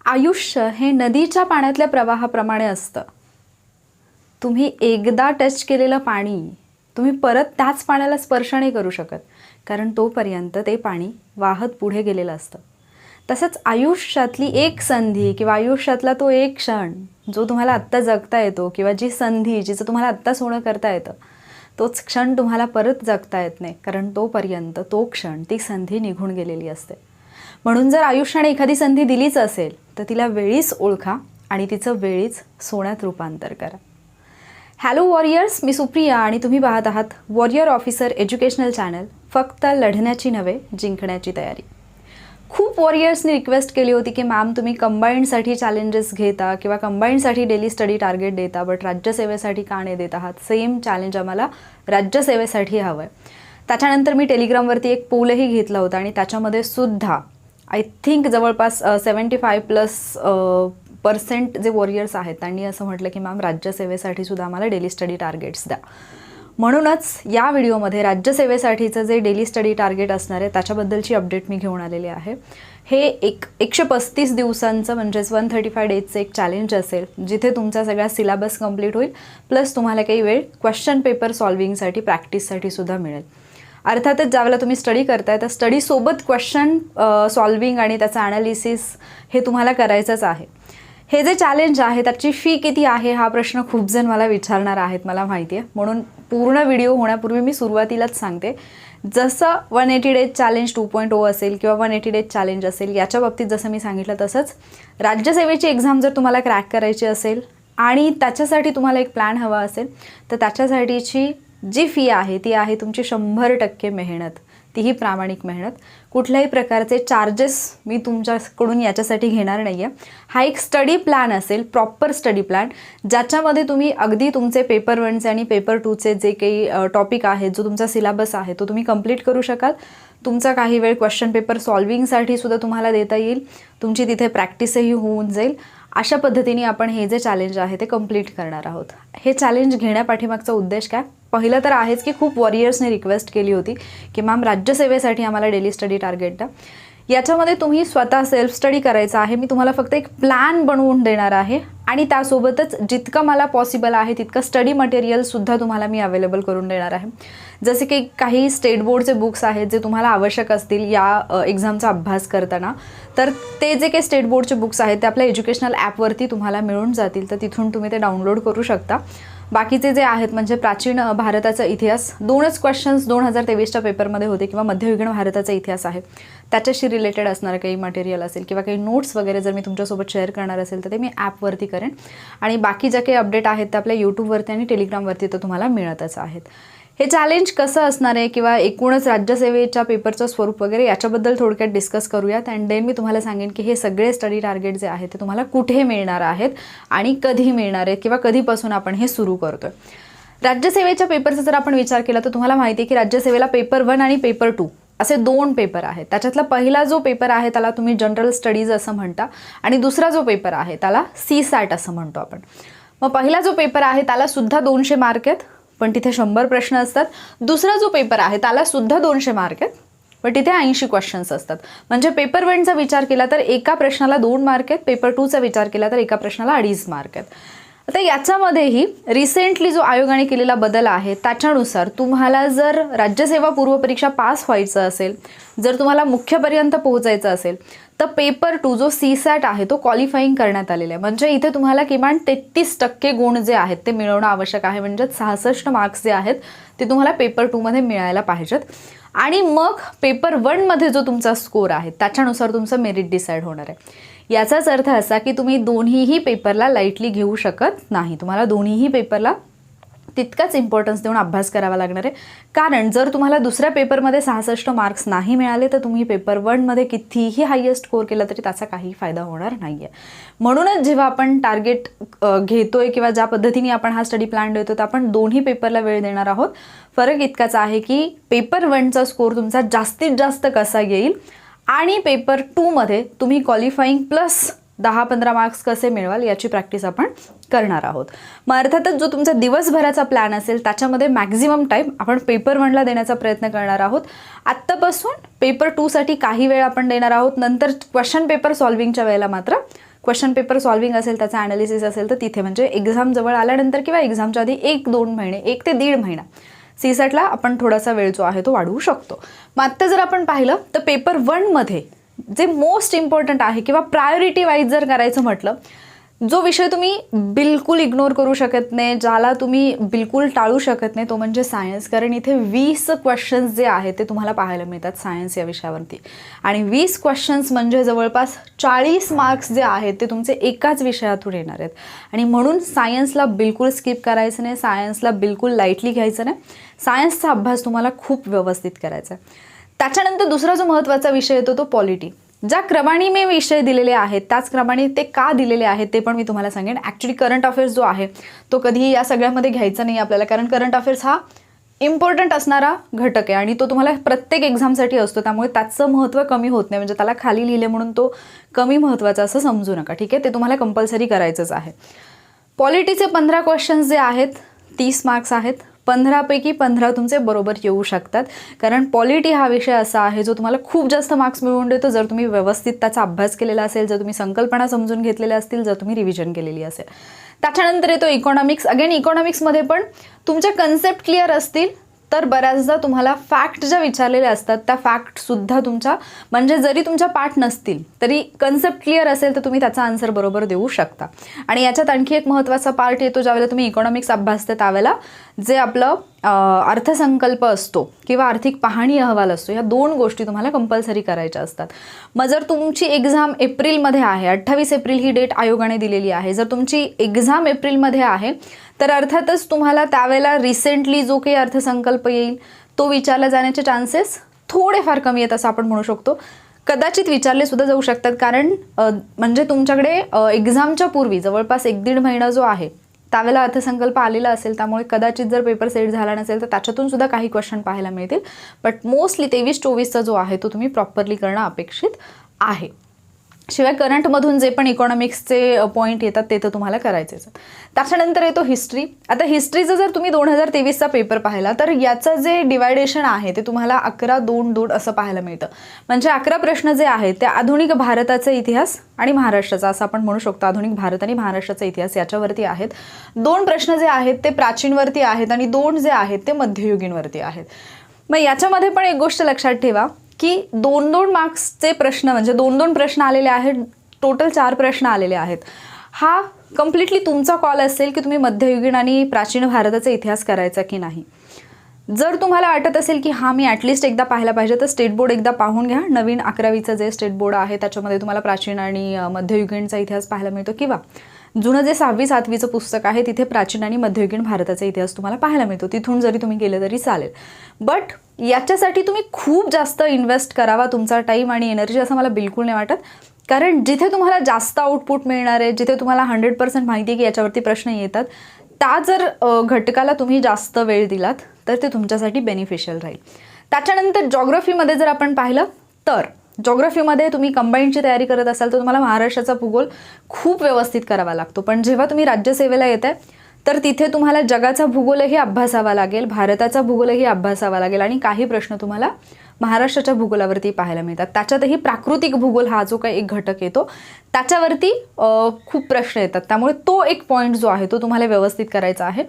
आयुष्य हे नदीच्या पाण्यातल्या प्रवाहाप्रमाणे असतं. तुम्ही एकदा टच केलेलं पाणी तुम्ही परत त्याच पाण्याला स्पर्श नाही करू शकत, कारण तोपर्यंत ते पाणी वाहत पुढे गेलेलं असतं. तसंच आयुष्यातली एक संधी किंवा आयुष्यातला तो एक क्षण जो तुम्हाला आत्ता जगता येतो, किंवा जी संधी जिचं तुम्हाला आत्ता सोनं करता येतं, तोच क्षण तुम्हाला परत जगता येत नाही, कारण तोपर्यंत तो क्षण ती संधी निघून गेलेली असते. म्हणून जर आयुष्याने एखादी संधी दिलीच असेल तर तिला वेळीच ओळखा आणि तिचं वेळीच सोन्यात रूपांतर करा. हॅलो वॉरियर्स, मी सुप्रिया आणि तुम्ही पाहत आहात वॉरियर ऑफिसर एज्युकेशनल चॅनल. फक्त लढण्याची नव्हे, जिंकण्याची तयारी. खूप वॉरियर्सनी रिक्वेस्ट केली होती की मॅम तुम्ही कंबाईंडसाठी चॅलेंजेस घेता किंवा कंबाईंडसाठी डेली स्टडी टार्गेट देता, बट राज्यसेवेसाठी का नाही देत आहात? सेम चॅलेंज आम्हाला राज्यसेवेसाठी हवं आहे. त्याच्यानंतर मी टेलिग्रामवरती एक पोलही घेतला होता आणि त्याच्यामध्ये सुद्धा आय थिंक जवळपास 75+ जे वॉरियर्स आहेत त्यांनी असं म्हटलं की मॅम राज्यसेवेसाठी सुद्धा आम्हाला डेली स्टडी टार्गेट्स द्या. म्हणूनच या व्हिडिओमध्ये राज्यसेवेसाठीचं जे डेली स्टडी टार्गेट असणार आहे त्याच्याबद्दलची अपडेट मी घेऊन आलेली आहे. हे 135 दिवसांचं म्हणजेच 135 डेजचं एक चॅलेंज असेल, जिथे तुमचा सगळा सिलेबस कंप्लीट होईल, प्लस तुम्हाला काही वेळ क्वेश्चन पेपर सॉल्विंगसाठी प्रॅक्टिससाठी सुद्धा मिळेल. अर्थातच ज्यावेळेला तुम्ही स्टडी करताय तर स्टडीसोबत क्वेश्चन सॉल्विंग आणि त्याचं ॲनालिसिस हे तुम्हाला करायचंच आहे. हे जे चॅलेंज आहे त्याची फी किती आहे हा प्रश्न खूप जण मला विचारणार आहेत, मला माहिती आहे. म्हणून पूर्ण व्हिडिओ होण्यापूर्वी मी सुरुवातीलाच सांगते, जसं 180 डेज चॅलेंज 2.0 असेल किंवा 180 डेज चॅलेंज असेल, याच्या बाबतीत जसं मी सांगितलं तसंच राज्यसेवेची एक्झाम जर तुम्हाला क्रॅक करायची असेल आणि त्याच्यासाठी तुम्हाला एक प्लॅन हवा असेल तर त्याच्यासाठीची जी फी आहे ती आहे तुमची 100% मेहनत, तीही प्रामाणिक मेहनत. कुठल्याही प्रकारचे चार्जेस मी तुमच्याकडून याच्यासाठी घेणार नाही आहे. हा एक स्टडी प्लॅन असेल, प्रॉपर स्टडी प्लॅन, ज्याच्यामध्ये तुम्ही अगदी तुमचे पेपर 1चे आणि पेपर 2चे जे काही टॉपिक आहेत, जो तुमचा सिलेबस आहे तो तुम्ही कंप्लीट करू शकाल. तुमचा काही वेळ क्वेश्चन पेपर सॉल्विंगसाठी सुद्धा तुम्हाला देता येईल, तुमची तिथे प्रॅक्टिसही होऊन जाईल. अशा पद्धतीने आपण हे जे चॅलेंज आहे ते कंप्लीट करणार आहोत. हे चॅलेंज घेण्यापाठीमागचा उद्देश काय? पहिलं तर आहेच की खूप वॉरियर्सने रिक्वेस्ट केली होती की मॅम राज्यसेवेसाठी आम्हाला डेली स्टडी टार्गेट द्या. याच्यामध्ये तुम्ही स्वतः सेल्फ स्टडी करायचा आहे. मी तुम्हाला फक्त एक प्लॅन बनवून देणार आहे आणि त्यासोबतच जितकं मला पॉसिबल आहे तितकं स्टडी मटेरियलसुद्धा तुम्हाला मी अवेलेबल करून देणार आहे. जसे की काही स्टेट बोर्डचे बुक्स आहेत जे तुम्हाला आवश्यक असतील या एक्झामचा अभ्यास करताना, तर ते जे काही स्टेट बोर्डचे बुक्स आहेत ते आपल्या एज्युकेशनल ॲपवरती तुम्हाला मिळून जातील, तर तिथून तुम्ही ते डाउनलोड करू शकता. बाकीचे जे आहेत म्हणजे प्राचीन भारताचा इतिहास, 2च क्वेश्चन्स 2023च्या पेपरमध्ये होते, किंवा मध्ययुगीन भारताचा इतिहास आहे त्याच्याशी रिलेटेड असणारं काही मटेरियल असेल किंवा काही नोट्स वगैरे जर मी तुमच्यासोबत शेअर करणार असेल तर ते मी ॲपवरती करेन. आणि बाकी ज्या काही अपडेट आहेत ते आपल्या यूट्यूबवरती आणि टेलिग्रामवरती तर तुम्हाला मिळतच आहेत. हे चॅलेंज कसं असणार आहे किंवा एकूणच राज्यसेवेच्या पेपरचं स्वरूप वगैरे याच्याबद्दल थोडक्यात डिस्कस करूयात. अँड देन मी तुम्हाला सांगेन की हे सगळे स्टडी टार्गेट जे आहेत ते तुम्हाला कुठे मिळणार आहेत आणि कधी मिळणार आहेत किंवा कधीपासून आपण हे सुरू करतोय. राज्यसेवेच्या पेपरचा जर आपण विचार केला तर तुम्हाला माहिती आहे की राज्यसेवेला पेपर 1 आणि पेपर 2 असे 2 पेपर आहेत. त्याच्यातला पहिला जो पेपर आहे त्याला तुम्ही जनरल स्टडीज असं म्हणता आणि दुसरा जो पेपर आहे त्याला CSAT असं म्हणतो आपण. मग पहिला जो पेपर आहे त्याला सुद्धा 200 मार्क आहेत, पण तिथे 100 प्रश्न असतात. दुसरा जो पेपर आहे त्याला सुद्धा 200 मार्क आहेत, पण तिथे 80 क्वेश्चन्स असतात. म्हणजे पेपर 1चा विचार केला तर एका प्रश्नाला 2 मार्क आहेत, पेपर 2चा विचार केला तर एका प्रश्नाला 2.5 मार्क आहेत. आता याच्यामध्येही रिसेंटली जो आयोगाने केलेला बदल आहे त्याच्यानुसार तुम्हाला जर राज्यसेवा पूर्वपरीक्षा पास व्हायचं असेल, जर तुम्हाला मुख्यपर्यंत पोहोचायचं असेल तर पेपर 2 जो CSAT आहे तो क्वालिफाईंग करण्यात आलेला आहे. म्हणजे इथे तुम्हाला किमान 33% गुण जे आहेत ते मिळवणं आवश्यक आहे. म्हणजे 66 मार्क्स जे आहेत ते तुम्हाला पेपर 2मध्ये मिळायला पाहिजेत. आणि मग पेपर 1मध्ये जो तुमचा स्कोर आहे त्याच्यानुसार तुमचं मेरिट डिसाईड होणार आहे. याचाच अर्थ असा की तुम्ही दोन्हीही पेपरला लाईटली घेऊ शकत नाही. तुम्हाला दोन्हीही पेपरला तितकाच इम्पॉर्टन्स देऊन अभ्यास करावा लागणार आहे. कारण जर तुम्हाला दुसऱ्या पेपरमध्ये 66 मार्क्स नाही मिळाले तर तुम्ही पेपर 1मध्ये कितीही हायेस्ट स्कोर केला तरी त्याचा काही फायदा होणार नाही आहे. म्हणूनच जेव्हा आपण टार्गेट घेतोय किंवा ज्या पद्धतीने आपण हा स्टडी प्लॅन देतो तर आपण दोन्ही पेपरला वेळ देणार आहोत. फरक इतकाच आहे की पेपर 1चा स्कोर तुमचा जास्तीत जास्त कसा येईल आणि पेपर 2मध्ये तुम्ही क्वालिफाईंग प्लस 10-15 मार्क्स कसे मिळवाल याची प्रॅक्टिस आपण करणार आहोत. मग अर्थातच जो तुमचा दिवसभराचा प्लॅन असेल त्याच्यामध्ये मॅक्झिमम टाईम आपण पेपर 1ला देण्याचा प्रयत्न करणार आहोत. आत्तापासून पेपर 2साठी काही वेळ आपण देणार आहोत. नंतर क्वेश्चन पेपर सॉल्व्हिंगच्या वेळेला मात्र क्वेश्चन पेपर सॉल्व्हिंग असेल, त्याचा ॲनालिसिस असेल तर तिथे म्हणजे एक्झाम जवळ आल्यानंतर किंवा एक्झामच्या आधी 1-2 महिने, 1 ते 1.5 महिना सीसॅटला आपण थोडासा वेळ जो आहे तो वाढवू शकतो. मग आत्ता जर आपण पाहिलं तर पेपर 1मध्ये जे मोस्ट इम्पॉर्टंट आहे किंवा प्रायोरिटी वाईज जर करायचं म्हटलं, जो विषय तुम्ही बिलकुल इग्नोर करू शकत नाही, ज्याला तुम्ही बिलकुल टाळू शकत नाही, तो म्हणजे सायन्स. कारण इथे 20 क्वेश्चन्स जे आहेत ते तुम्हाला पाहायला मिळतात सायन्स या विषयावरती. आणि 20 क्वेश्चन्स म्हणजे जवळपास 40 मार्क्स जे आहेत ते तुमचे एकाच विषयातून येणार आहेत. आणि म्हणून सायन्सला बिलकुल स्किप करायचं नाही, सायन्सला बिलकुल लाईटली घ्यायचं नाही. सायन्सचा अभ्यास तुम्हाला खूप व्यवस्थित करायचा आहे. त्याच्यानंतर दुसरा जो महत्त्वाचा विषय येतो तो पॉलिटी. ज्या क्रमाने मी विषय दिलेले आहेत त्याच क्रमाने ते का दिलेले आहेत ते पण मी तुम्हाला सांगेन. ॲक्च्युली करंट अफेअर्स जो आहे तो कधीही या सगळ्यामध्ये घ्यायचा नाही आपल्याला, कारण करंट अफेअर्स हा इम्पॉर्टंट असणारा घटक आहे आणि तो तुम्हाला प्रत्येक एक्झामसाठी असतो. त्यामुळे त्याचं महत्त्व कमी होत नाही, म्हणजे त्याला खाली लिहिले म्हणून तो कमी महत्त्वाचा असं समजू नका. ठीक आहे, ते तुम्हाला कंपल्सरी करायचंच आहे. पॉलिटीचे 15 क्वेश्चन्स जे आहेत 30 मार्क्स आहेत. 15पैकी 15 तुमचे बरोबर येऊ शकतात, कारण पॉलिटी हा विषय असा आहे जो तुम्हाला खूप जास्त मार्क्स मिळवून देतो जर तुम्ही व्यवस्थित त्याचा अभ्यास केलेला असेल, जर तुम्ही संकल्पना समजून घेतलेल्या असतील, जर तुम्ही रिव्हिजन केलेली असेल. त्याच्यानंतर येतो इकॉनॉमिक्स. अगेन इकॉनॉमिक्समध्ये पण तुमच्या कन्सेप्ट क्लिअर असतील तर बऱ्याचदा तुम्हाला फॅक्ट ज्या विचारलेल्या असतात त्या फॅक्टसुद्धा तुमच्या म्हणजे जरी तुमच्या पाठ नसतील तरी कन्सेप्ट क्लिअर असेल तर तुम्ही त्याचा आन्सर बरोबर देऊ शकता. आणि याच्यात आणखी एक महत्त्वाचा पार्ट येतो, ज्यावेळेला तुम्ही इकॉनॉमिक्स अभ्यासता त्यावेळेला जे आपलं अर्थसंकल्प असतो किंवा आर्थिक पाहणी अहवाल असतो, या 2 गोष्टी तुम्हाला कंपल्सरी करायच्या असतात. मग जर तुमची एक्झाम एप्रिलमध्ये आहे, 28 एप्रिल ही डेट आयोगाने दिलेली आहे, जर तुमची एक्झाम एप्रिलमध्ये आहे तर अर्थातच तुम्हाला त्यावेळेला रिसेंटली जो काही अर्थसंकल्प येईल तो विचारला जाण्याचे चान्सेस थोडेफार कमी आहेत असं आपण म्हणू शकतो. कदाचित विचारले सुद्धा जाऊ शकतात, कारण म्हणजे तुमच्याकडे एक्झामच्या पूर्वी जवळपास 1-1.5 महिना जो आहे त्यावेळेला अर्थसंकल्प आलेला असेल, त्यामुळे कदाचित जर पेपर सेट झाला नसेल तर त्याच्यातून सुद्धा काही क्वेश्चन पाहायला मिळतील. बट मोस्टली 23-24चा जो आहे तो तुम्ही प्रॉपरली करणं अपेक्षित आहे. शिवाय करंटमधून जे पण इकॉनॉमिक्सचे पॉईंट येतात ते तर तुम्हाला करायचेच. त्याच्यानंतर येतो हिस्ट्री. आता हिस्ट्रीचं जर तुम्ही 2023चा पेपर पाहिला तर याचं जे डिवायडेशन आहे ते तुम्हाला 11-2-2 असं पाहायला मिळतं. म्हणजे 11 प्रश्न जे आहेत ते आधुनिक भारताचा इतिहास आणि महाराष्ट्राचा असं आपण म्हणू शकतो. आधुनिक भारत आणि महाराष्ट्राचा इतिहास याच्यावरती आहेत. 2 प्रश्न जे आहेत ते प्राचीनवरती आहेत आणि 2 जे आहेत ते मध्ययुगीनवरती आहेत. मग याच्यामध्ये पण एक गोष्ट लक्षात ठेवा की 2-2 मार्क्सचे प्रश्न म्हणजे 2-2 प्रश्न आलेले आहेत, टोटल 4 प्रश्न आलेले आहेत. हा कम्प्लिटली तुमचा कॉल असेल की तुम्ही मध्ययुगीन आणि प्राचीन भारताचा इतिहास करायचा की नाही. जर तुम्हाला वाटत असेल की हा मी ॲटलिस्ट एकदा पाहायला पाहिजे तर स्टेट बोर्ड एकदा पाहून घ्या. नवीन 11वीचं जे स्टेट बोर्ड आहे त्याच्यामध्ये तुम्हाला प्राचीन आणि मध्ययुगीनचा इतिहास पाहायला मिळतो, किंवा जुनं जे 6वी-7वीचं पुस्तक आहे तिथे प्राचीन आणि मध्ययुगीन भारताचा इतिहास तुम्हाला पाहायला मिळतो. तिथून जरी तुम्ही गेले तरी चालेल. बट याच्यासाठी तुम्ही खूप जास्त इन्व्हेस्ट करावा तुमचा टाईम आणि एनर्जी असं मला बिलकुल नाही वाटत. कारण जिथे तुम्हाला जास्त आउटपुट मिळणार आहे, जिथे तुम्हाला 100% माहिती आहे की याच्यावरती प्रश्न येतात, त्या जर घटकाला तुम्ही जास्त वेळ दिलात तर ते तुमच्यासाठी बेनिफिशियल राहील. त्याच्यानंतर जॉग्रफीमध्ये जर आपण पाहिलं तर जॉग्रफीमध्ये तुम्ही कंबाईनची तयारी करत असाल तर तुम्हाला महाराष्ट्राचा भूगोल खूप व्यवस्थित करावा लागतो. पण जेव्हा तुम्ही राज्यसेवेला येत आहे तर तिथे तुम्हाला जगाचा भूगोलही अभ्यासावा लागेल, भारताचा भूगोलही अभ्यासावा लागेल आणि काही प्रश्न तुम्हाला महाराष्ट्राच्या भूगोलावरती पाहायला मिळतात. त्याच्यातही प्राकृतिक भूगोल हा जो काही एक घटक येतो त्याच्यावरती खूप प्रश्न येतात. त्यामुळे तो एक पॉईंट जो आहे तो तुम्हाला व्यवस्थित करायचा आहे.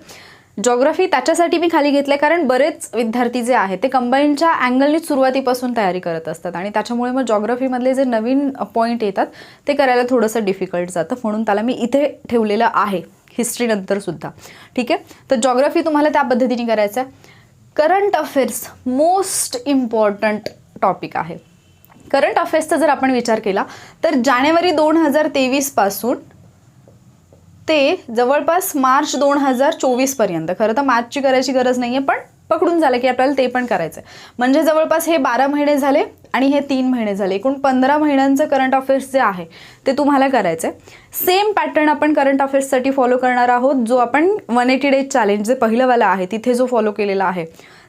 जॉग्रफी त्याच्यासाठी मी खाली घेतलं कारण बरेच विद्यार्थी जे आहेत ते कंबाईनच्या अँगलनीच सुरुवातीपासून तयारी करत असतात आणि त्याच्यामुळे मग जॉग्रफीमधले जे नवीन पॉईंट येतात ते करायला थोडंसं डिफिकल्ट जातं, म्हणून त्याला मी इथे ठेवलेलं आहे हिस्ट्रीनंतर सुद्धा. ठीक आहे, तर जॉग्रफी तुम्हाला त्या पद्धतीने करायचं आहे. Current affairs most important topic आहे. करंट अफेअर्सचा जर आपण विचार केला तर जानेवारी 2023 पासून ते जवळपास मार्च 2024 पर्यंत, खरं तर मॅथची करायची गरज नाही आहे पण पकडून झालं की आपल्याला ते पण करायचं आहे. म्हणजे जवळपास हे 12 महिने झाले आणि हे 3 महिने झाले, एकूण 15 महिन्यांचं करंट अफेअर्स जे आहे ते तुम्हाला करायचं आहे. सेम पॅटर्न आपण करंट अफेअर्ससाठी फॉलो करणार आहोत, जो आपण 180 डेज चॅलेंज जे पहिलंवालं आहे तिथे जो फॉलो केलेला आहे.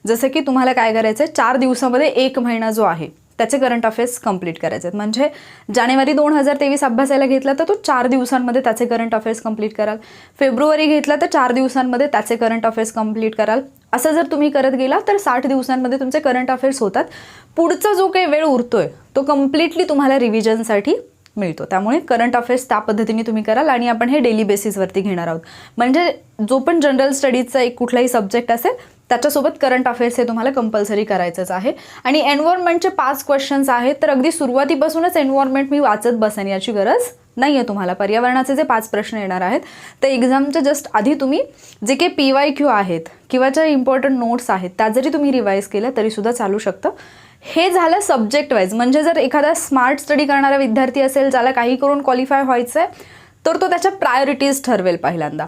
जसं की तुम्हाला काय करायचं आहे, 4 दिवसामध्ये 1 महिना जो आहे त्याचे करंट अफेअर्स कंप्लीट करायचे आहेत. म्हणजे जानेवारी 2023 अभ्यासायला घेतला तर तो 4 दिवसांमध्ये त्याचे करंट अफेअर्स कंप्लीट कराल. फेब्रुवारी घेतला तर 4 दिवसांमध्ये त्याचे करंट अफेअर्स कंप्लीट कराल. असं जर तुम्ही करत गेला तर 60 दिवसांमध्ये तुमचे करंट अफेअर्स होतात. पुढचा जो काही वेळ उरतोय तो कम्प्लिटली तुम्हाला रिव्हिजनसाठी मिळतो. त्यामुळे करंट अफेअर्स त्या पद्धतीने तुम्ही कराल आणि आपण हे डेली बेसिसवरती घेणार आहोत. म्हणजे जो पण जनरल स्टडीजचा एक कुठलाही सब्जेक्ट असेल त्याच्यासोबत करंट अफेअर्स हे तुम्हाला कंपल्सरी करायचंच आहे. आणि एन्व्हायरमेंटचे 5 क्वेश्चन्स आहेत, तर अगदी सुरुवातीपासूनच एन्व्हायरमेंट मी वाचत बसेन याची गरज नाही आहे तुम्हाला. पर्यावरणाचे जे 5 प्रश्न येणार आहेत ते एक्झामच्या जस्ट आधी तुम्ही जे काही PYQ आहेत किंवा ज्या इम्पॉर्टंट नोट्स आहेत त्या जरी तुम्ही रिवाईज केल्या तरीसुद्धा चालू शकतं. हे झालं सब्जेक्ट वाईज. म्हणजे जर एखादा स्मार्ट स्टडी करणारा विद्यार्थी असेल ज्याला काही करून क्वालिफाय व्हायचं आहे तर तो त्याच्या प्रायोरिटीज ठरवेल पहिल्यांदा,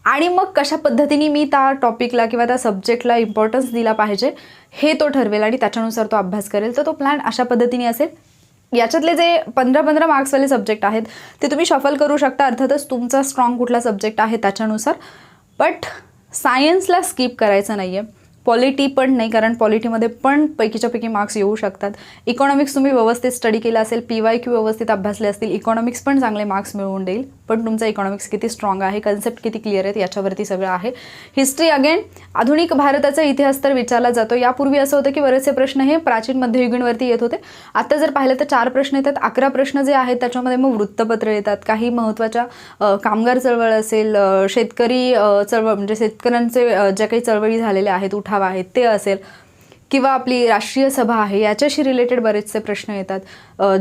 आणि मग कशा पद्धतीने मी त्या टॉपिकला किंवा त्या सब्जेक्टला इम्पॉर्टन्स दिला पाहिजे हे तो ठरवेल आणि त्याच्यानुसार तो अभ्यास करेल. तर तो प्लॅन अशा पद्धतीने असेल. याच्यातले जे 15-15 मार्क्सवाले सब्जेक्ट आहेत ते तुम्ही शफल करू शकता, अर्थातच तुमचा स्ट्रॉंग कुठला सब्जेक्ट आहे त्याच्यानुसार. बट सायन्सला स्किप करायचं नाही आहे. पॉलिटी पण नाही, कारण पॉलिटीमध्ये पण पैकीच्या पैकी मार्क्स येऊ शकतात. इकॉनॉमिक्स तुम्ही व्यवस्थित स्टडी केला असेल, PYQ व्यवस्थित अभ्यासले असतील, इकॉनॉमिक्स पण चांगले मार्क्स मिळवून देईल. पण तुमचा इकॉनॉमिक्स किती स्ट्रॉंग आहे, कन्सेप्ट किती क्लिअर आहेत याच्यावरती सगळं आहे. हिस्ट्री अगेन आधुनिक भारताचा इतिहास तर विचारला जातो. यापूर्वी असं होतं की बरेचसे प्रश्न हे प्राचीन मध्ययुगीनवरती येत होते. आता जर पाहिलं तर 4 प्रश्न येतात. 11 प्रश्न जे आहेत त्याच्यामध्ये मग वृत्तपत्र येतात, काही महत्त्वाच्या कामगार चळवळ असेल, शेतकरी चळवळ म्हणजे शेतकऱ्यांचे ज्या काही चळवळी झालेल्या आहेत, उठाव आहेत ते असेल, किंवा आपली राष्ट्रीय सभा आहे याच्याशी रिलेटेड बरेचसे प्रश्न येतात.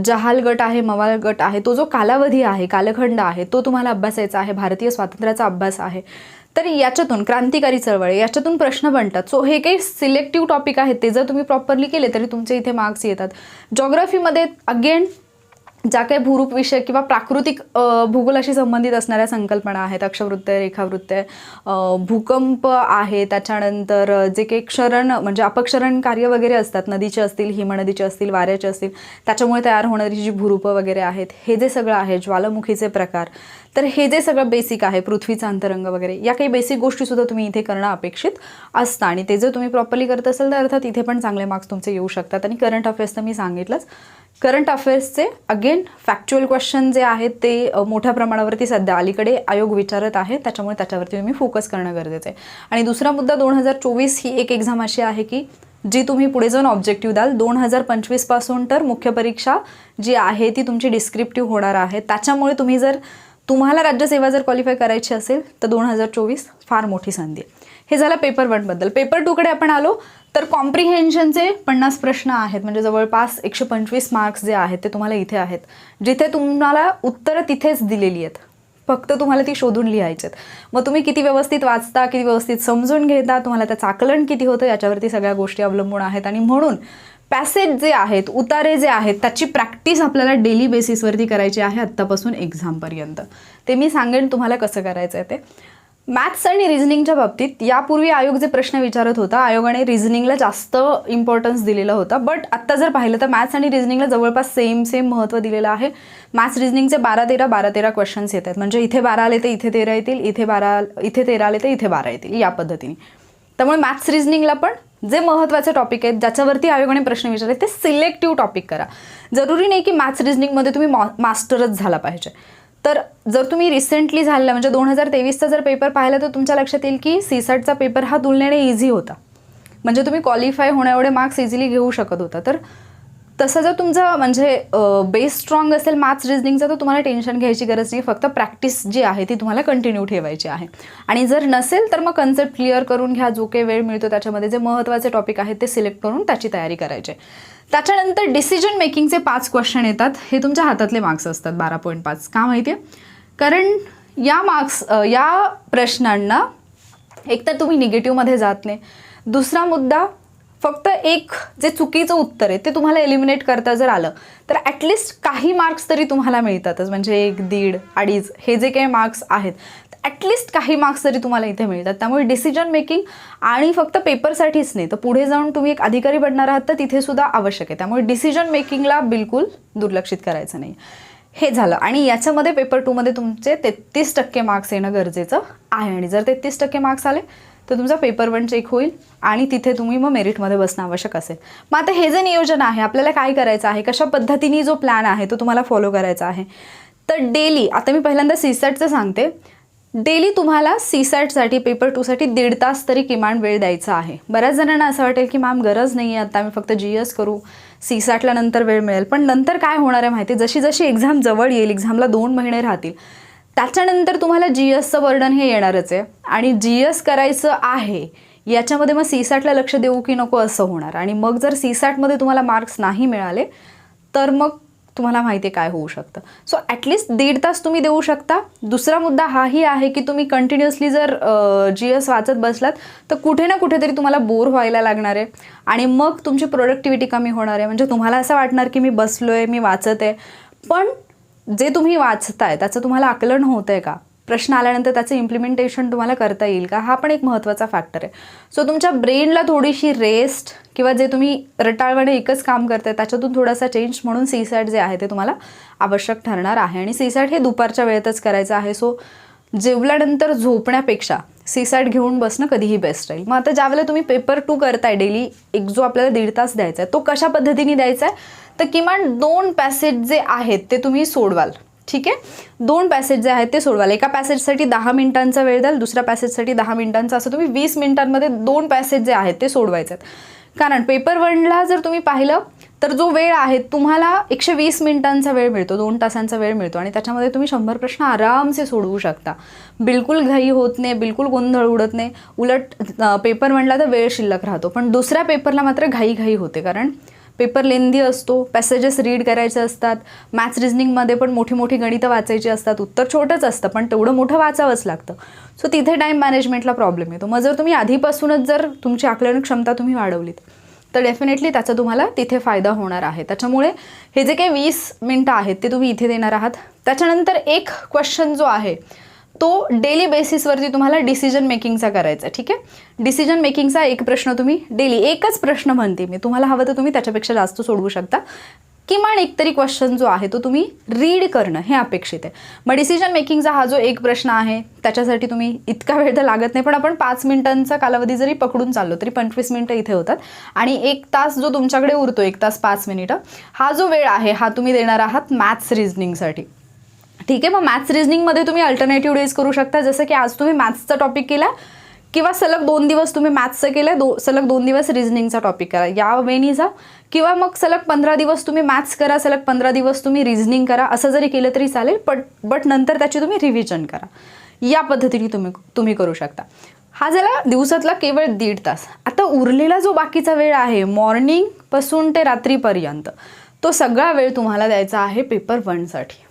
जहाल गट आहे, मवाल गट आहे, तो जो कालावधी आहे, कालखंड आहे तो तुम्हाला अभ्यासायचा आहे. भारतीय स्वातंत्र्याचा अभ्यास आहे. तर याच्यातून क्रांतिकारी चळवळ याच्यातून प्रश्न बनतात. सो हे काही सिलेक्टिव्ह टॉपिक आहेत, ते जर तुम्ही प्रॉपरली केले तरी तुमचे इथे मार्क्स येतात. जॉग्राफीमध्ये अगेन ज्या काही भूरूप विषय किंवा प्राकृतिक भूगोलाशी संबंधित असणाऱ्या संकल्पना आहेत, अक्षवृत्त आहे, रेखावृत्त आहे, भूकंप आहे, त्याच्यानंतर जे काही क्षरण म्हणजे अपक्षरण कार्य वगैरे असतात, नदीचे असतील, हिमनदीचे असतील, वाऱ्याचे असतील, त्याच्यामुळे तयार होणारी जी भूरूपं वगैरे आहेत, हे जे सगळं आहे, ज्वालामुखीचे प्रकार, तर हे जे सगळं बेसिक आहे, पृथ्वीचा अंतरंग वगैरे, या काही बेसिक गोष्टीसुद्धा तुम्ही इथे करणं अपेक्षित असतं. आणि ते जर तुम्ही प्रॉपरली करत असाल तर अर्थात इथे पण चांगले मार्क्स तुमचे येऊ शकतात. आणि करंट अफेअर्स तर मी सांगितलंच. करंट अफेअर्सचे अगेन फॅक्च्युअल क्वेश्चन जे आहेत ते मोठ्या प्रमाणावरती सध्या अलीकडे आयोग विचारत आहे, त्याच्यामुळे त्याच्यावरती तुम्ही फोकस करणं गरजेचं आहे. आणि दुसरा मुद्दा, 2024 ही एक एक्झाम अशी आहे की जी तुम्ही पुढे जाऊन ऑब्जेक्टिव्ह द्याल. 2025 पासून तर मुख्य परीक्षा जी आहे ती तुमची डिस्क्रिप्टिव्ह होणार आहे. त्याच्यामुळे तुम्हाला राज्यसेवा जर क्वालिफाय करायची असेल तर 2024 फार मोठी संधी आहे. हे झालं पेपर 1 बद्दल. पेपर 2 कडे आपण आलो तर कॉम्प्रिहेन्शनचे 50 प्रश्न आहेत, म्हणजे जवळपास 125 मार्क्स जे आहेत ते तुम्हाला इथे आहेत, जिथे तुम्हाला उत्तरं तिथेच दिलेली आहेत, फक्त तुम्हाला ती शोधून लिहायची आहेत. मग तुम्ही किती व्यवस्थित वाचता, किती व्यवस्थित समजून घेता, तुम्हाला त्याचं आकलन किती होतं याच्यावरती सगळ्या गोष्टी अवलंबून आहेत. आणि म्हणून पॅसेज जे आहेत, उतारे जे आहेत, त्याची प्रॅक्टिस आपल्याला डेली बेसिसवरती करायची आहे आत्तापासून एक्झामपर्यंत. ते मी सांगेन तुम्हाला कसं करायचं आहे ते. मॅथ्स आणि रिझनिंगच्या बाबतीत यापूर्वी आयोग जे प्रश्न विचारत होता, आयोगाने रिझनिंगला जास्त इम्पॉर्टन्स दिलेलं होतं. बट आत्ता जर पाहिलं तर मॅथ्स आणि रिझनिंगला जवळपास सेम महत्त्व दिलेलं आहे. मॅथ्स रिझनिंगचे 12-13 क्वेश्चन्स येत आहेत. म्हणजे इथे 12 आले तर इथे 13 येतील, इथे 13 आले तर इथे 12 येतील, या पद्धतीने. त्यामुळे मॅथ्स रिझनिंगला पण जे महत्त्वाचे टॉपिक आहेत ज्याच्यावरती आयोगाने प्रश्न विचारले ते सिलेक्टिव्ह टॉपिक करा. जरुरी नाही की मॅथ्स रिझनिंगमध्ये तुम्ही मास्टरच झाला पाहिजे. तर जर तुम्ही रिसेंटली झालेला म्हणजे 2023चा जर पेपर पाहिला तर तुमच्या लक्षात येईल की CSATचा पेपर हा तुलनेने इझी होता. म्हणजे तुम्ही क्वालिफाय होण्याएवढे मार्क्स इझिली घेऊ शकत होता. तर तसं जर तुमचा म्हणजे बेस स्ट्रॉंग असेल मॅथ्स रिझनिंगचा तर तुम्हाला टेन्शन घ्यायची गरज नाही. फक्त प्रॅक्टिस जी आहे ती तुम्हाला कंटिन्यू ठेवायची आहे. आणि जर नसेल तर मग कन्सेप्ट क्लिअर करून घ्या. जो काही वेळ मिळतो त्याच्यामध्ये जे महत्त्वाचे टॉपिक आहेत ते सिलेक्ट करून त्याची तयारी करायची. त्याच्यानंतर डिसिजन मेकिंगचे 5 क्वेश्चन येतात. हे तुमच्या हातातले मार्क्स असतात 12.5. का माहिती आहे? कारण या प्रश्नांना एकतर तुम्ही निगेटिव्हमध्ये जात नाही. दुसरा मुद्दा, फक्त एक जे चुकीचं उत्तर आहे ते तुम्हाला एलिमिनेट करता जर आलं तर ॲटलिस्ट काही मार्क्स तरी तुम्हाला मिळतातच. म्हणजे 1, 1.5, 2.5 हे जे काही मार्क्स आहेत ॲटलिस्ट काही मार्क्स तरी तुम्हाला इथे मिळतात. त्यामुळे डिसिजन मेकिंग आणि फक्त पेपरसाठीच नाही तर पुढे जाऊन तुम्ही एक अधिकारी बनणार आहात तर तिथे सुद्धा आवश्यक आहे. त्यामुळे डिसिजन मेकिंगला बिलकुल दुर्लक्षित करायचं नाही. हे झालं. आणि याच्यामध्ये पेपर 2 मध्ये तुमचे 33% मार्क्स येणं गरजेचं आहे. आणि जर 33% मार्क्स आले तर तुमचा पेपर 1 चेक होईल आणि तिथे तुम्ही मग मेरिटमध्ये बसणं आवश्यक असेल. मग आता हे जे नियोजन आहे, आपल्याला काय करायचं आहे, कशा पद्धतीने जो प्लॅन आहे तो तुम्हाला फॉलो करायचा आहे. तर डेली, आता मी पहिल्यांदा सीसॅटचं सांगते, डेली तुम्हाला सीसॅटसाठी पेपर 2साठी 1.5 तास तरी किमान वेळ द्यायचा आहे. बऱ्याच जणांना असं वाटेल की मॅम गरज नाही आहे, आता मी फक्त GS करू, सीसॅटला नंतर वेळ मिळेल. पण नंतर काय होणार आहे माहिती, जशी जशी एक्झाम जवळ येईल, एक्झामला 2 महिने राहतील, त्याच्यानंतर तुम्हाला GSचं बर्डन हे येणारच आहे. आणि GS करायचं आहे याच्यामध्ये मग सीसॅटला लक्ष देऊ की नको असं होणार. आणि मग जर सीसॅटमध्ये तुम्हाला मार्क्स नाही मिळाले तर मग तुम्हाला माहिती आहे काय होऊ शकतं. सो ॲटलिस्ट 1.5 तास तुम्ही देऊ शकता. दुसरा मुद्दा हाही आहे की तुम्ही कंटिन्युअसली जर GS वाचत बसलात तर कुठे ना कुठेतरी तुम्हाला बोर व्हायला लागणार आहे आणि मग तुमची प्रोडक्टिव्हिटी कमी होणार आहे. म्हणजे तुम्हाला असं वाटणार की मी बसलोय, मी वाचत आहे, पण जे तुम्ही वाचताय त्याचं तुम्हाला आकलन होतं आहे का, प्रश्न आल्यानंतर त्याचं इम्प्लिमेंटेशन तुम्हाला करता येईल का, हा पण एक महत्त्वाचा फॅक्टर आहे. सो तुमच्या ब्रेनला थोडीशी रेस्ट किंवा जे तुम्ही रटाळवाणे एकच काम करताय त्याच्यातून थोडासा चेंज म्हणून सीसॅट जे आहे ते तुम्हाला आवश्यक ठरणार आहे. आणि सीसॅट हे दुपारच्या वेळेतच करायचं आहे. सो जेवल्यानंतर झोपण्यापेक्षा सीसॅट घेऊन बसणं कधीही बेस्ट राहील. मग आता ज्यावेळेला तुम्ही पेपर 2 करताय डेली, एक जो आपल्याला 1.5 तास द्यायचा आहे तो कशा पद्धतीने द्यायचा आहे, तर किमान 2 पॅसेज जे आहेत ते तुम्ही सोडवाल. ठीक आहे, 2 पॅसेज जे आहेत ते सोडवाल. एका पॅसेजसाठी 10 मिनिटांचा वेळ द्याल, दुसऱ्या पॅसेजसाठी 10 मिनिटांचा, असं तुम्ही 20 मिनिटांमध्ये 2 पॅसेज जे आहेत ते सोडवायचे आहेत. कारण पेपर 1ला जर तुम्ही पाहिलं तर जो वेळ आहे तुम्हाला 120 मिनिटांचा वेळ मिळतो, 2 तासांचा वेळ मिळतो आणि त्याच्यामध्ये तुम्ही 100 प्रश्न आरामसे सोडवू शकता. बिलकुल घाई होत नाही, बिलकुल गोंधळ उडत नाही. उलट पेपर 1ला तर वेळ शिल्लक राहतो, पण दुसऱ्या पेपरला मात्र घाई होते. कारण पेपर लेंदी असतो, पॅसेजेस रीड करायचे असतात, मॅथ्स रिझनिंगमध्ये पण मोठी मोठी गणितं वाचायची असतात, उत्तर छोटंच असतं पण तेवढं मोठं वाचावंच लागतं. सो तिथे टाईम मॅनेजमेंटला प्रॉब्लेम येतो. मग जर तुम्ही आधीपासूनच जर तुमची आकलन क्षमता तुम्ही वाढवलीत तर डेफिनेटली त्याचा तुम्हाला तिथे फायदा होणार आहे. त्याच्यामुळे हे जे काही 20 मिनटं आहेत ते तुम्ही इथे देणार आहात. त्याच्यानंतर एक क्वेश्चन जो आहे तो डेली बेसिसवरती तुम्हाला डिसिजन मेकिंगचा करायचा आहे. ठीक आहे, डिसिजन मेकिंगचा एक प्रश्न तुम्ही डेली, एकच प्रश्न म्हणते मी, तुम्हाला हवं तर तुम्ही त्याच्यापेक्षा जास्त सोडवू शकता. किमान एक तरी क्वेश्चन जो आहे तो तुम्ही रीड करणं हे अपेक्षित आहे. मग डिसिजन मेकिंगचा हा जो एक प्रश्न आहे त्याच्यासाठी तुम्ही इतका वेळ तर लागत नाही, पण आपण 5 मिनिटांचा कालावधी जरी पकडून चाललो तरी 25 मिनिटं इथे होतात. आणि 1 तास जो तुमच्याकडे उरतो, 1 तास 5 मिनिटं, हा जो वेळ आहे हा तुम्ही देणार आहात मॅथ्स रिझनिंगसाठी. ठीक आहे, मग मॅथ्स रिझनिंगमध्ये तुम्ही अल्टरनेटिव्ह डेज करू शकता. जसं की आज तुम्ही मॅथ्सचा टॉपिक केला किंवा सलग 2 दिवस तुम्ही मॅथ्सचं केलं, सलग 2 दिवस रिझनिंगचा टॉपिक करा, या वेनी जा. किंवा मग सलग 15 दिवस तुम्ही मॅथ्स करा, सलग 15 दिवस तुम्ही रिझनिंग करा, असं जरी केलं तरी चालेल. बट नंतर त्याची तुम्ही रिव्हिजन करा. या पद्धतीने तुम्ही करू शकता. हा झाला दिवसातला केवळ 1.5 तास. आता उरलेला जो बाकीचा वेळ आहे मॉर्निंगपासून ते रात्रीपर्यंत, तो सगळा वेळ तुम्हाला द्यायचा आहे पेपर 1साठी.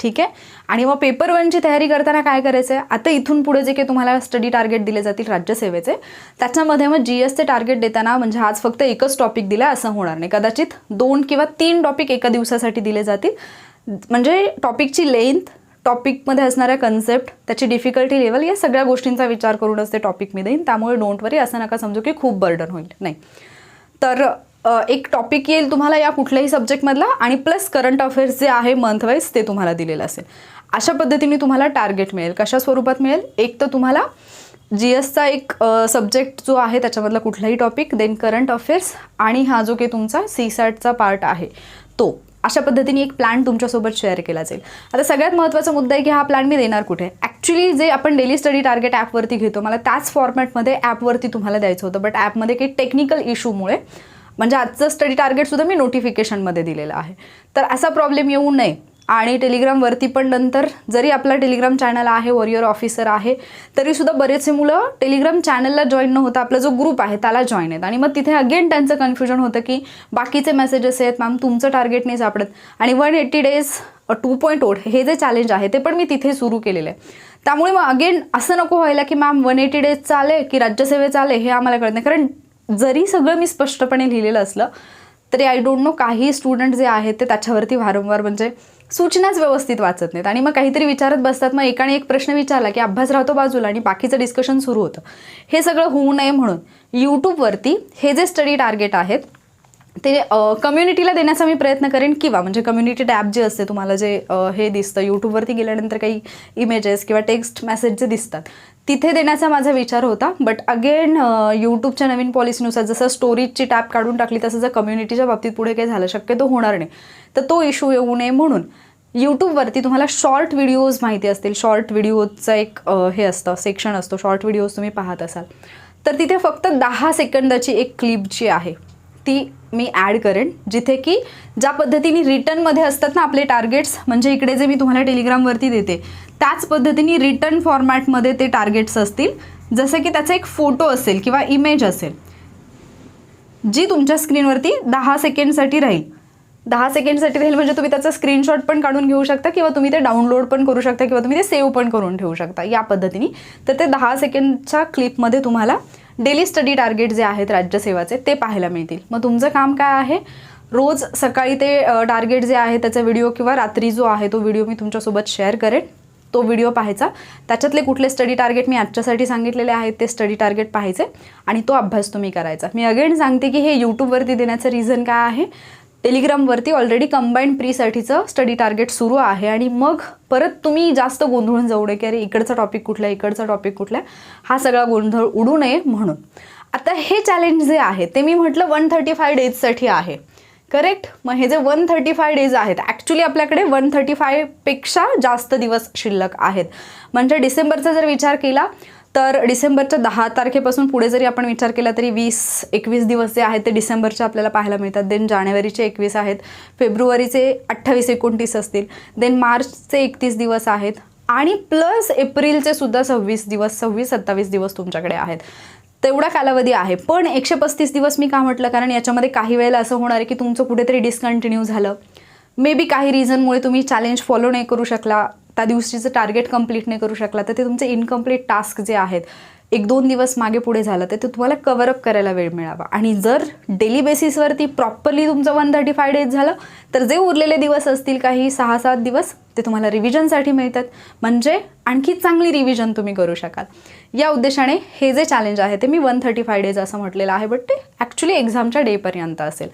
ठीक आहे, आणि मग पेपर 1ची तयारी करताना काय करायचं आहे, आता इथून पुढे जे काही तुम्हाला स्टडी टार्गेट दिले जातील राज्यसेवेचे, त्याच्यामध्ये मग GSचे टार्गेट देताना म्हणजे आज फक्त एकच टॉपिक दिला असं होणार नाही. कदाचित 2 किंवा 3 टॉपिक एका दिवसासाठी दिले जातील. म्हणजे टॉपिकची लेंथ, टॉपिकमध्ये असणाऱ्या कन्सेप्ट, त्याची डिफिकल्टी लेवल, या सगळ्या गोष्टींचा विचार करूनच ते टॉपिक मी देईन. त्यामुळे डोंट वरी, असं नका समजू की खूप बर्डन होईल, नाही. तर एक टॉपिक येईल तुम्हाला या कुठल्याही सब्जेक्टमधला आणि प्लस करंट अफेअर्स जे आहे मंथ वाईज ते तुम्हाला दिलेलं असेल. अशा पद्धतीने तुम्हाला टार्गेट मिळेल. कशा स्वरूपात मिळेल, एक तर तुम्हाला GSचा एक सब्जेक्ट जो आहे त्याच्यामधला कुठलाही टॉपिक, देन करंट अफेअर्स आणि हा जो काही तुमचा सीसॅटचा पार्ट आहे तो. अशा पद्धतीने एक प्लॅन तुमच्यासोबत शेअर केला जाईल. आता सगळ्यात महत्त्वाचा मुद्दा आहे की हा प्लॅन मी देणार कुठे. ॲक्च्युली जे आपण डेली स्टडी टार्गेट ॲपवरती घेतो, मला त्याच फॉर्मॅटमध्ये ॲपवरती तुम्हाला द्यायचं होतं, बट ॲपमध्ये काही टेक्निकल इश्यूमुळे, म्हणजे आजचं स्टडी टार्गेटसुद्धा मी नोटिफिकेशनमध्ये दिलेलं आहे, तर असा प्रॉब्लेम येऊ नये. आणि टेलिग्रामवरती पण नंतर, जरी आपला टेलिग्राम चॅनल आहे, वॉरियर ऑफिसर आहे, तरीसुद्धा बरेचसे मुलं टेलिग्राम चॅनलला जॉईन न होता आपला जो ग्रुप आहे त्याला जॉईन आहेत. आणि मग तिथे अगेन त्यांचं कन्फ्युजन होतं की बाकीचे मेसेजेस आहेत, मॅम तुमचं टार्गेट नाही सापडत. आणि 180 डेज 2.0 हे जे चॅलेंज आहे ते पण मी तिथे सुरू केलेलं आहे. त्यामुळे मग अगेन असं नको व्हायला की मॅम 180 डेजचं आले की राज्यसेवेचं आले, हे आम्हाला कळत नाही. कारण जरी सगळं मी स्पष्टपणे लिहिलेलं असलं तरी आय डोंट नो, काही स्टुडंट जे आहेत ते त्याच्यावरती वारंवार म्हणजे सूचनाच व्यवस्थित वाचत नाहीत आणि मग काहीतरी विचारत बसतात. मग एकाने एक प्रश्न विचारला की अभ्यास राहतो बाजूला आणि बाकीचं डिस्कशन सुरू होतं. हे सगळं होऊ नये म्हणून यूट्यूबवरती हे जे स्टडी टार्गेट आहेत ते कम्युनिटीला देण्याचा मी प्रयत्न करेन, किंवा म्हणजे कम्युनिटी टॅब जे असते तुम्हाला जे हे दिसतं यूट्यूबवरती गेल्यानंतर काही इमेजेस किंवा टेक्स्ट मेसेज जे दिसतात तिथे देण्याचा माझा विचार होता. बट अगेन यूट्यूबच्या नवीन पॉलिसीनुसार जसं स्टोरीजची टॅब काढून टाकली तसं जर कम्युनिटीच्या बाबतीत पुढे काही झालं शक्यतो होणार नाही, तर तो इश्यू येऊ नये म्हणून यूट्यूबवरती तुम्हाला शॉर्ट व्हिडिओज माहिती असतील, शॉर्ट व्हिडिओचं एक हे असतं सेक्शन असतो, शॉर्ट व्हिडिओज तुम्ही पाहत असाल तर तिथे फक्त 10 सेकंदाची एक क्लिप जी आहे ती मी ॲड करेन, जिथे की ज्या पद्धतीने रिटर्नमध्ये असतात ना आपले टार्गेट्स, म्हणजे इकडे जे मी तुम्हाला टेलिग्रामवरती देते त्याच पद्धतीने रिटर्न फॉर्मॅटमध्ये ते टार्गेट्स असतील, जसं की त्याचा एक फोटो असेल किंवा इमेज असेल जी तुमच्या स्क्रीनवरती 10 सेकंडसाठी राहील. 10 सेकंडसाठी राहील म्हणजे तुम्ही त्याचा स्क्रीनशॉट पण काढून घेऊ शकता किंवा तुम्ही ते डाउनलोड पण करू शकता किंवा तुम्ही ते सेव्ह पण करून ठेवू शकता या पद्धतीने. तर ते 10 सेकंडच्या क्लिपमध्ये तुम्हाला डेली स्टडी टार्गेट जे आहेत राज्यसेवाचे ते पाहायला मिळतील. मग तुमचं काम काय आहे, रोज सकाळी ते टार्गेट जे आहे त्याचा व्हिडिओ किंवा रात्री जो आहे तो व्हिडिओ मी तुमच्यासोबत शेअर करेन, तो व्हिडिओ पाहायचा, त्याच्यातले कुठले स्टडी टार्गेट मी आजच्यासाठी सांगितलेले आहेत ते स्टडी टार्गेट पाहायचे आणि तो अभ्यास तुम्ही करायचा. मी अगेन सांगते की हे यूट्यूबवरती देण्याचं रिझन काय आहे, टेलिग्रामवरती ऑलरेडी कंबाईंड प्रीसाठीचं स्टडी टार्गेट सुरू आहे आणि मग परत तुम्ही जास्त गोंधळून जाऊ नये की अरे इकडचा टॉपिक कुठला, इकडचा टॉपिक कुठला, हा सगळा गोंधळ उडू नये म्हणून. आता हे चॅलेंज जे आहे ते मी म्हटलं 135 डेजसाठी आहे, करेक्ट. मग हे जे 135 डेज आहेत ॲक्च्युली आपल्याकडे 135पेक्षा जास्त दिवस शिल्लक आहेत. म्हणजे डिसेंबरचा जर विचार केला तर डिसेंबरच्या 10 तारखेपासून पुढे जरी आपण विचार केला तरी 20-21 दिवस जे आहेत ते डिसेंबरचे आपल्याला पाहायला मिळतात. देन जानेवारीचे 21 आहेत, फेब्रुवारीचे 28-29 असतील, देन मार्चचे 31 दिवस आहेत आणि प्लस एप्रिलचे सुद्धा 26-27 दिवस तुमच्याकडे आहेत. तेवढा कालावधी आहे. पण 135 दिवस मी का म्हटलं, कारण याच्यामध्ये काही वेळेला असं होणार आहे की तुमचं कुठेतरी डिस्कंटिन्यू झालं, मे बी काही रिझनमुळे तुम्ही चॅलेंज फॉलो नाही करू शकला, त्या दिवशीचं टार्गेट कंप्लीट नाही करू शकला, तर ते तुमचे इनकम्प्लीट टास्क जे आहेत 1-2 दिवस मागे पुढे झालं तर ते तुम्हाला कव्हरअप करायला वेळ मिळावा. आणि जर डेली बेसिसवरती प्रॉपरली तुमचं 135 डेज झालं तर जे उरलेले दिवस असतील काही 6-7 दिवस ते तुम्हाला रिव्हिजनसाठी मिळतात, म्हणजे आणखी चांगली रिव्हिजन तुम्ही करू शकाल. या उद्देशाने हे जे चॅलेंज आहे ते मी 135 डेज असं म्हटलेलं आहे, बट ते ॲक्च्युली एक्झामच्या डेपर्यंत असेल.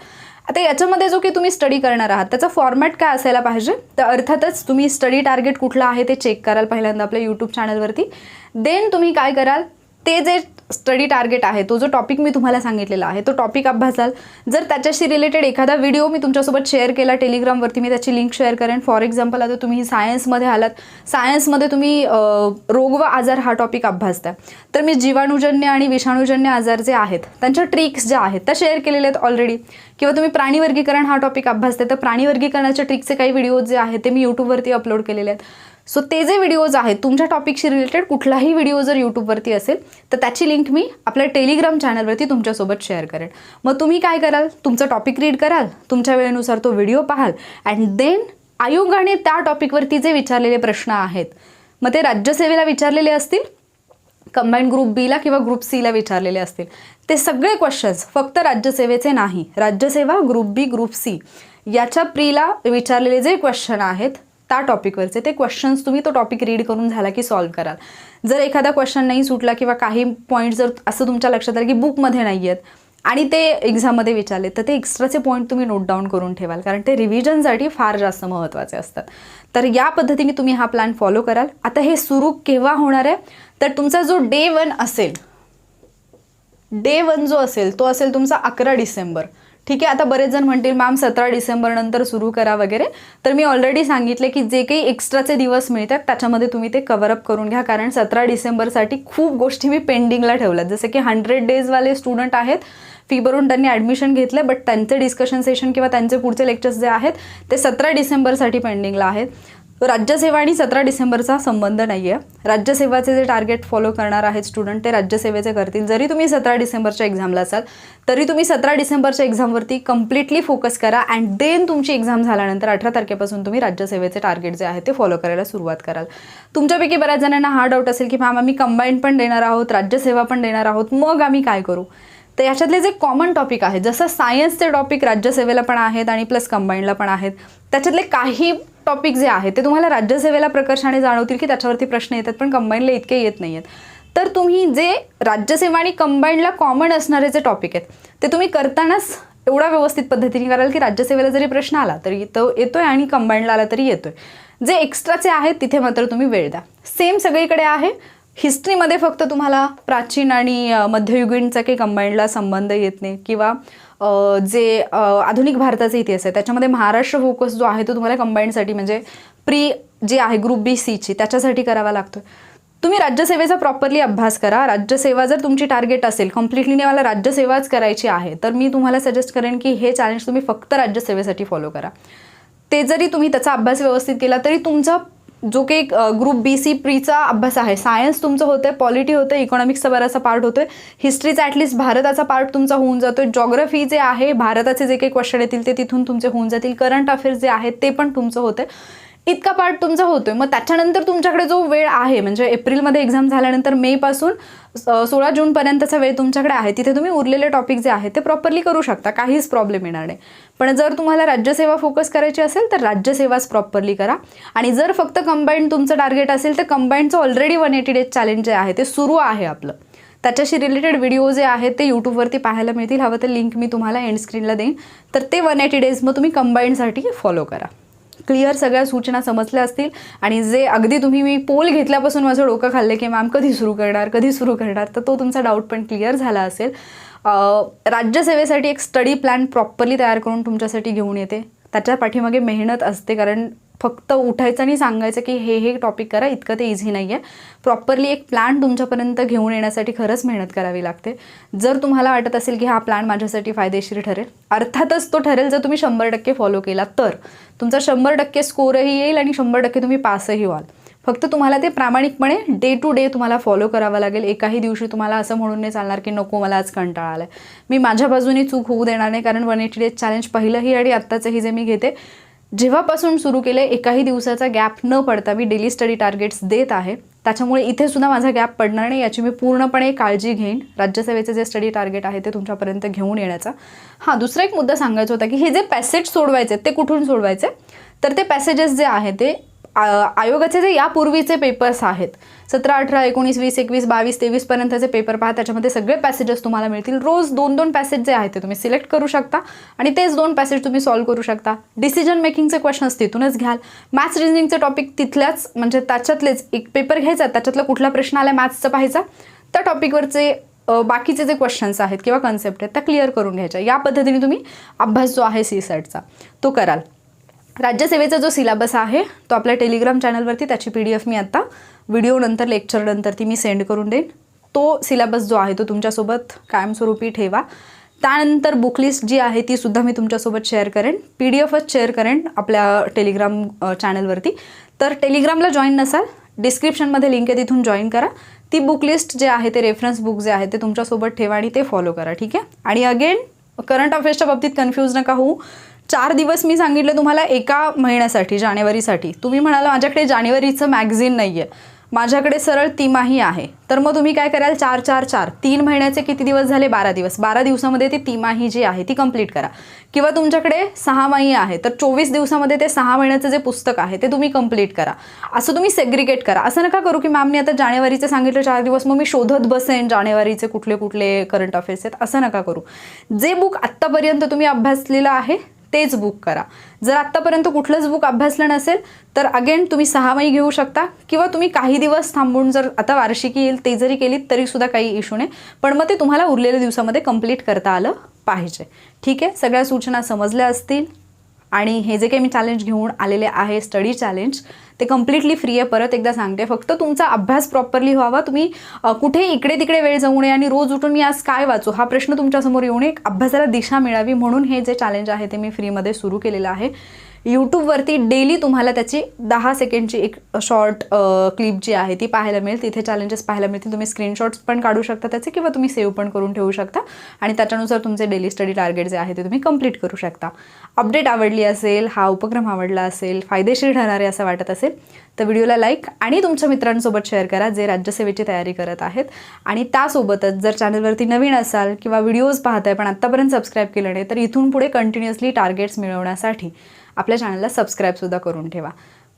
आता याच्यामध्ये जो की तुम्ही स्टडी करणार आहात त्याचा फॉर्मॅट काय असायला पाहिजे, तर अर्थातच तुम्ही स्टडी टार्गेट कुठला आहे ते चेक कराल पहिल्यांदा आपल्या यूट्यूब चॅनलवरती. देन तुम्ही काय कराल, ते जे स्टडी टार्गेट आहे तो जो टॉपिक मी तुम्हाला सांगितलेला आहे तो टॉपिक अभ्यासाल. जर त्याच्याशी रिलेटेड एखादा व्हिडिओ मी तुमच्यासोबत शेअर केला टेलिग्रामवरती, मी त्याची लिंक शेअर करेन. फॉर एक्झाम्पल आता तुम्ही सायन्समध्ये आलात, सायन्समध्ये तुम्ही रोग व आजार हा टॉपिक अभ्यासता, तर मी जीवाणूजन्य आणि विषाणूजन्य आजार जे आहेत त्यांच्या ट्रिक्स ज्या आहेत त्या शेअर केलेल्या आहेत ऑलरेडी. किंवा तुम्ही प्राणी वर्गीकरण हा टॉपिक अभ्यासता, तर प्राणी वर्गीकरणाच्या ट्रिकचे काही व्हिडिओज जे आहेत ते मी यूट्यूबवरती अपलोड केलेले आहेत. सो ते जे व्हिडिओज आहेत तुमच्या टॉपिकशी रिलेटेड कुठलाही व्हिडिओ जर यूट्यूबवरती असेल तर त्याची लिंक मी आपल्या टेलिग्राम चॅनलवरती तुमच्यासोबत शेअर करेन. मग तुम्ही काय कराल, तुमचा टॉपिक रीड कराल, तुमच्या वेळेनुसार तो व्हिडिओ पाहाल अँड देन आयोगाने त्या टॉपिकवरती जे विचारलेले प्रश्न आहेत, मग ते राज्यसेवेला विचारलेले असतील, कंबाईंड ग्रुप बीला किंवा ग्रुप सीला विचारलेले असतील, ते सगळे क्वेश्चन्स फक्त राज्यसेवेचे नाही, राज्यसेवा ग्रुप बी ग्रुप सी याच्या प्रीला विचारलेले जे क्वेश्चन आहेत त्या टॉपिकवरचे ते क्वेश्चन्स तुम्ही तो टॉपिक रीड करून झाला की सॉल्व्ह कराल. जर एखादा क्वेश्चन नाही सुटला किंवा काही पॉईंट जर असं तुमच्या लक्षात आलं की बुकमध्ये नाही आहेत आणि ते एक्झाममध्ये विचारले, तर ते एक्स्ट्राचे पॉईंट तुम्ही नोट डाऊन करून ठेवाल, कारण ते रिव्हिजनसाठी फार जास्त महत्त्वाचे असतात. तर या पद्धतीने तुम्ही हा प्लॅन फॉलो कराल. आता हे सुरू केव्हा होणार आहे, तर तुमचा जो डे 1 असेल, डे 1 जो असेल तो असेल तुमचा 11 डिसेंबर. ठीक आहे. आता बरेच जण म्हणतील मॅम 17 डिसेंबर नंतर सुरू करा वगैरे, तर मी ऑलरेडी सांगितले की जे काही एक्स्ट्राचे दिवस मिळतात त्याच्यामध्ये तुम्ही ते कव्हरअप करून घ्या, कारण 17 डिसेंबरसाठी खूप गोष्टी मी पेंडिंगला ठेवल्यात. जसे की 100 डेजवाले स्टुडंट आहेत, फी भरून त्यांनी ॲडमिशन घेतलं, बट त्यांचे डिस्कशन सेशन किंवा त्यांचे पुढचे लेक्चर्स जे आहेत ते 17 डिसेंबरसाठी पेंडिंगला आहेत. राज्यसेवा आणि 17 डिसेंबरचा संबंध नाही आहे. राज्यसेवाचे जे टार्गेट फॉलो करणार आहेत स्टुडंट ते राज्यसेवेचे करतील. जरी तुम्ही 17 डिसेंबरच्या एक्झामला असाल तरी तुम्ही 17 डिसेंबरच्या एक्झामवरती कम्प्लिटली फोकस करा अँड देन तुमची एक्झाम झाल्यानंतर 18 तारखेपासून तुम्ही राज्यसेवेचे टार्गेट जे आहे ते फॉलो करायला सुरुवात कराल. तुमच्यापैकी बऱ्याच जणांना हा डाऊट असेल की मॅम आम्ही कंबाईंड पण देणार आहोत, राज्यसेवा पण देणार आहोत, मग आम्ही काय करू. तर याच्यातले जे कॉमन टॉपिक आहेत, जसं सायन्सचे टॉपिक राज्यसेवेला पण आहेत आणि प्लस कंबाईंडला पण आहेत, त्याच्यातले काही टॉपिक जे आहेत ते तुम्हाला राज्यसेवेला प्रकर्षाने जाणवतील की त्याच्यावरती प्रश्न येतात, पण कंबाईंडला इतके येत नाही आहेत. तर तुम्ही जे राज्यसेवा आणि कंबाईंडला कॉमन असणारे जे टॉपिक आहेत ते तुम्ही करतानाच एवढा व्यवस्थित पद्धतीने कराल की राज्यसेवेला जरी प्रश्न आला तरी तो येतोय आणि कंबाईंडला आला तरी येतोय. जे एक्स्ट्राचे आहेत तिथे मात्र तुम्ही वेळ द्या. सेम सगळीकडे आहे. हिस्ट्रीमध्ये फक्त तुम्हाला प्राचीन आणि मध्ययुगीनचा काही कंबाईंडला संबंध येत नाही, किंवा जे आधुनिक भारताचा इतिहास आहे त्याच्यामध्ये महाराष्ट्र फोकस जो आहे तो तुम्हाला कंबाईंडसाठी म्हणजे प्री जे आहे ग्रुप बी सीची त्याच्यासाठी करावा लागतो. तुम्ही राज्यसेवेचा प्रॉपरली अभ्यास करा. राज्यसेवा जर तुमची टार्गेट असेल, कम्प्लिटली नाही मला राज्यसेवाच करायची आहे, तर मी तुम्हाला सजेस्ट करेन की हे चॅलेंज तुम्ही फक्त राज्यसेवेसाठी फॉलो करा. ते जरी तुम्ही त्याचा अभ्यास व्यवस्थित केला तरी तुमचा जो काही ग्रुप बी सी प्रीचा अभ्यास आहे, सायन्स तुमचं होतं आहे, पॉलिटी होतं आहे, इकॉनॉमिक्सचा बराचसा पार्ट होतो आहे, हिस्ट्रीचा ॲटलिस्ट भारताचा पार्ट तुमचा होऊन जातो आहे, जॉग्रफी जे आहे भारताचे जे काही क्वेश्चन येतील ते तिथून तुमचे होऊन जातील, करंट अफेअर्स जे आहेत ते पण तुमचं होतं आहे, इतका पार्ट तुमचा होतो आहे. मग त्याच्यानंतर तुमच्याकडे जो वेळ आहे म्हणजे एप्रिलमध्ये एक्झाम झाल्यानंतर मेपासून 16 जूनपर्यंतचा वेळ तुमच्याकडे आहे, तिथे तुम्ही उरलेले टॉपिक जे आहेत ते प्रॉपरली करू शकता, काहीच प्रॉब्लेम येणार नाही. पण जर तुम्हाला राज्यसेवा फोकस करायची असेल तर राज्यसेवाच प्रॉपरली करा. आणि जर फक्त कंबाईंड तुमचं टार्गेट असेल तर कंबाईंडचं ऑलरेडी 180 डेज चॅलेंज जे आहे ते सुरू आहे आपलं. त्याच्याशी रिलेटेड व्हिडिओ जे आहेत ते यूट्यूबवरती पाहायला मिळतील. हवं तर लिंक मी तुम्हाला एंड स्क्रीनला देईन. तर ते 180 डेज मग तुम्ही कंबाईंडसाठी फॉलो करा. क्लिअर सगळ्या सूचना समजल्या असतील. आणि जे अगदी तुम्ही मी पोल घेतल्यापासून माझं डोकं खाल्लं की मॅम कधी सुरू करणार, तर तो तुमचा डाऊट पण क्लिअर झाला असेल. राज्यसेवेसाठी एक स्टडी प्लॅन प्रॉपरली तयार करून तुमच्यासाठी घेऊन येते. त्याच्या पाठीमागे मेहनत असते, कारण फक्त उठायचं आणि सांगायचं की हे टॉपिक करा इतकं ते इझी नाही आहे. प्रॉपरली एक प्लॅन तुमच्यापर्यंत घेऊन येण्यासाठी खरंच मेहनत करावी लागते. जर तुम्हाला वाटत असेल की हा प्लॅन माझ्यासाठी फायदेशीर ठरेल, अर्थातच तो ठरेल जर तुम्ही 100% फॉलो केला तर तुमचा 100% स्कोरही येईल आणि 100% तुम्ही पासही व्हाल. फक्त तुम्हाला ते प्रामाणिकपणे डे टू डे तुम्हाला फॉलो करावं लागेल. एकाही दिवशी तुम्हाला असं म्हणून नाही चालणार की नको मला आज कंटाळा आला आहे. मी माझ्या बाजूने चूक होऊ देणार नाही, कारण 180 डेज चॅलेंज पहिलंही आणि आत्ताचंही जे मी घेते जेव्हापासून सुरू केलं एकाही दिवसाचा गॅप न पडता मी डेली स्टडी टार्गेट्स देत आहे. त्याच्यामुळे इथे सुद्धा माझा गॅप पडणार नाही याची मी पूर्णपणे काळजी घेईन. राज्यसेवेचे जे स्टडी टार्गेट आहे ते तुमच्यापर्यंत घेऊन येण्याचा. हां, दुसरा एक मुद्दा सांगायचा होता की हे जे पॅसेज सोडवायचे ते कुठून सोडवायचे, तर ते पॅसेजेस जे आहे ते आयोगाचे जे यापूर्वीचे पेपर्स आहेत 17, 18, 19, 20, 21, 22, 23 पर्यंतचे पेपर पहा. त्याच्यामध्ये सगळे पॅसेजेस तुम्हाला मिळतील. रोज 2-2 पॅसेज जे आहेत ते तुम्ही सिलेक्ट करू शकता आणि तेच 2 पॅसेज तुम्ही सॉल्व्ह करू शकता. डिसिजन मेकिंगचे क्वेश्चन्स तिथूनच घ्याल. मॅथ्स रिजनिंगचे टॉपिक तिथल्याच म्हणजे त्याच्यातलेच एक पेपर घ्यायचा, त्याच्यातला कुठला प्रश्न आला मॅथ्सचा पाहायचा, त्या टॉपिकवरचे बाकीचे जे क्वेश्चन्स आहेत किंवा कन्सेप्ट आहेत त्या क्लिअर करून घ्यायच्या. या पद्धतीने तुम्ही अभ्यास जो आहे सीसॅटचा तो कराल. राज्यसेवेचा जो सिलेबस आहे तो आपल्या टेलिग्राम चॅनलवरती त्याची PDF मी आत्ता व्हिडिओ नंतर लेक्चरनंतर ती मी सेंड करून देईन. तो सिलेबस जो आहे तो तुमच्यासोबत कायमस्वरूपी ठेवा. त्यानंतर बुकलिस्ट जी आहे ती सुद्धा मी तुमच्यासोबत शेअर करेन, PDFच शेअर करेन आपल्या टेलिग्राम चॅनलवरती. तर टेलिग्रामला जॉईन नसाल, डिस्क्रिप्शनमध्ये लिंक आहे तिथून जॉईन करा. ती बुकलिस्ट जे आहे ते रेफरन्स बुक जे आहे ते तुमच्यासोबत ठेवा आणि ते फॉलो करा. ठीक आहे. आणि अगेन करंट अफेअर्सच्या बाबतीत कन्फ्यूज नका होऊ. 4 दिवस मी सांगितलं तुम्हाला एका महिन्यासाठी, जानेवारीसाठी. तुम्ही म्हणाला माझ्याकडे जानेवारीचं मॅगझिन नाही आहे, माझ्याकडे सरळ तिमाही आहे. तर मग तुम्ही काय कराल, 4, 4, 4 3 महिन्याचे किती दिवस झाले, 12 दिवस. 12 दिवसामध्ये ती तिमाही जी आहे ती कंप्लीट करा. किंवा तुमच्याकडे 6 माही आहे तर 24 दिवसामध्ये ते 6 महिन्याचं जे पुस्तक आहे ते तुम्ही कंप्लीट करा. असं तुम्ही सेग्रिगेट करा. असं नका करू की मॅमने आता जानेवारीचं सांगितलं 4 दिवस मग मी शोधत बसेन जानेवारीचे कुठले कुठले करंट अफेअर्स आहेत, असं नका करू. जे बुक आत्तापर्यंत तुम्ही अभ्यासलेलं आहे तेच बुक करा. जर आत्तापर्यंत कुठलंच बुक अभ्यासलं नसेल तर अगेन तुम्ही 6 माही घेऊ शकता, किंवा तुम्ही काही दिवस थांबून जर आता वार्षिकी येईल ते जरी केलीत तरीसुद्धा काही इश्यू नाही. पण मग ते तुम्हाला उरलेल्या दिवसामध्ये कंप्लीट करता आलं पाहिजे. ठीक आहे. सगळ्या सूचना समजल्या असतील. आणि हे जे काही मी चॅलेंज घेऊन आलेले आहे स्टडी चॅलेंज ते कम्प्लिटली फ्री आहे. परत एकदा सांगते, फक्त तुमचा अभ्यास प्रॉपरली व्हावा. तुम्ही कुठे इकडे तिकडे वेळ जाऊ नये आणि रोज उठून मी आज काय वाचू हा प्रश्न तुमच्यासमोर येऊ नये. अभ्यासाला दिशा मिळावी म्हणून हे जे चॅलेंज आहे ते मी फ्रीमध्ये सुरू केलेलं आहे. यूट्यूबवरती डेली तुम्हाला त्याची 10 सेकंडची एक शॉर्ट क्लिप जी आहे ती पाहायला मिळेल. तिथे चॅलेंजेस पाहायला मिळतील. तुम्ही स्क्रीनशॉट्स पण काढू शकता त्याचे, किंवा तुम्ही सेव्ह पण करून ठेवू शकता आणि त्याच्यानुसार तुमचे डेली स्टडी टार्गेट जे आहे ते तुम्ही कंप्लीट करू शकता. अपडेट आवडली असेल, हा उपक्रम आवडला असेल, फायदेशीर ठरणार आहे असं वाटत असेल तर व्हिडिओला लाईक आणि तुमच्या मित्रांसोबत शेअर करा जे राज्यसेवेची तयारी करत आहेत. आणि त्यासोबतच जर चॅनलवरती नवीन असाल किंवा व्हिडिओज पाहताय पण आत्तापर्यंत सबस्क्राईब केलं नाही तर इथून पुढे कंटिन्युअसली टार्गेट्स मिळवण्यासाठी आपल्या चॅनलला सबस्क्राईबसुद्धा करून ठेवा.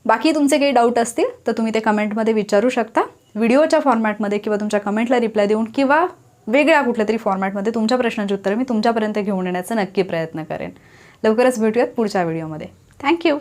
बाकी तुमचे काही डाऊट असतील तर तुम्ही ते कमेंटमध्ये विचारू शकता. व्हिडिओच्या फॉर्मॅटमध्ये किंवा तुमच्या कमेंटला रिप्लाय देऊन किंवा वेगळ्या कुठल्या तरी फॉर्मॅटमध्ये तुमच्या प्रश्नांची उत्तरं मी तुमच्यापर्यंत घेऊन येण्याचा नक्की प्रयत्न करेन. लवकरच भेटूयात पुढच्या व्हिडिओमध्ये. थँक्यू.